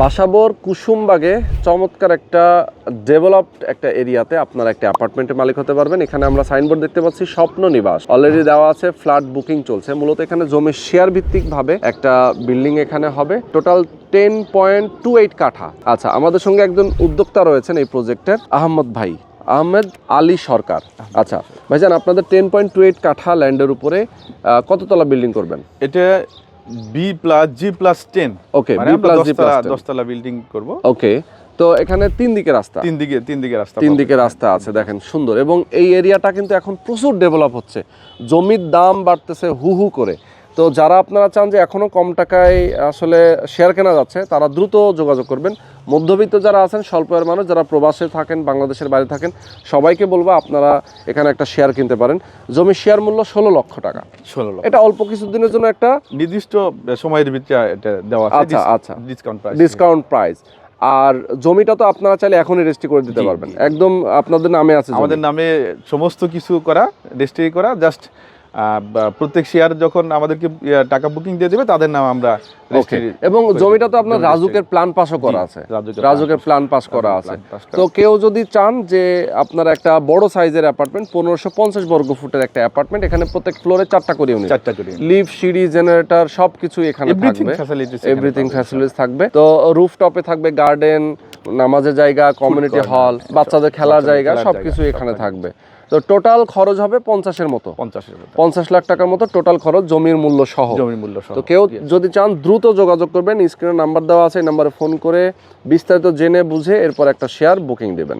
বাসাবোর কুসুমবাগে চমৎকার একটা ডেভেলপড একটা এরিয়াতে আপনারা একটা অ্যাপার্টমেন্টের মালিক হতে পারবেন। এখানে আমরা সাইনবোর্ড দেখতে পাচ্ছি স্বপ্ন নিবাস, অলরেডি দেওয়া আছে, ফ্ল্যাট বুকিং চলছে। মূলত এখানে জমি শেয়ার ভিত্তিক ভাবে একটা বিল্ডিং এখানে হবে, টোটাল 10.28 কাঠা। আচ্ছা, আমাদের সঙ্গে একজন উদ্যোক্তা রয়েছেন এই প্রজেক্টের, আহমেদ আলী সরকার। আচ্ছা ভাইজান, আপনাদের 10.28 কাঠা ল্যান্ডের উপরে কততলা বিল্ডিং করবেন? এটা B+G+10। ওকে, মানে আমরা 10 তলা বিল্ডিং করব। ওকে, তো এখানে তিন দিকে রাস্তা, তিন দিকে রাস্তা আছে, দেখেন সুন্দর। এবং এই এরিয়াটা কিন্তু এখন প্রচুর ডেভেলপ হচ্ছে, জমির দাম বাড়তেছে হু হু করে। তো যারা আপনারা চান যে এখনো কম টাকায় আসলে শেয়ার কেনা যাচ্ছে, তারা দ্রুত যোগাযোগ করবেন। মধ্যবিত্ত যারা আছেন, স্বল্প আয়ের মানুষ যারা প্রবাসে থাকেন, বাংলাদেশের বাইরে থাকেন, সবাইকে বলবো আপনারা এখানে একটা শেয়ার কিনতে পারেন। জমির শেয়ার মূল্য 16 লক্ষ টাকা। 16 লক্ষ, এটা অল্প কিছুদিনের জন্য একটা নির্দিষ্ট সময়ের ভিতরে এটা দেওয়া আছে। আচ্ছা, ডিসকাউন্ট প্রাইস। আর জমিটা তো আপনারা চাইলে এখনই রেজিস্ট্রি করে দিতে পারবেন, একদম আপনাদের নামে আছে, আমাদের নামে সমস্ত কিছু করা, রেজিস্ট্রি করা। জাস্ট প্রত্যেক শেয়ার যখন আমাদেরকে টাকা বুকিং দিয়ে দেবে, তাদের নাম আমরা। এবং জমিটা তো আপনার রাজুকের প্ল্যান পাসও করা আছে, রাজুকের প্ল্যান পাস করা আছে। তো কেউ যদি চান যে আপনার একটা বড় সাইজের অ্যাপার্টমেন্ট, 1550 বর্গ ফুটের একটা অ্যাপার্টমেন্ট, এখানে প্রত্যেক ফ্লোরে 4টা করে ইউনিট, লিফট, সিঁড়ি, জেনারেটর সবকিছু এখানে থাকবে, এভরিথিং ফ্যাসিলিটিস থাকবে। তো রুফটপে থাকবে গার্ডেন, নামাজের জায়গা, কমিউনিটি হল, বাচ্চাদের খেলার জায়গা, সবকিছু এখানে থাকবে। তো টোটাল খরচ হবে 50 লাখ টাকার মতো টোটাল খরচ, জমির মূল্য সহ। তো কেউ যদি চান দ্রুত যোগাযোগ করবেন, স্ক্রিনে নাম্বার দেওয়া আছে, এই নাম্বারে ফোন করে বিস্তারিত জেনে বুঝে এরপর একটা শেয়ার বুকিং দেবেন।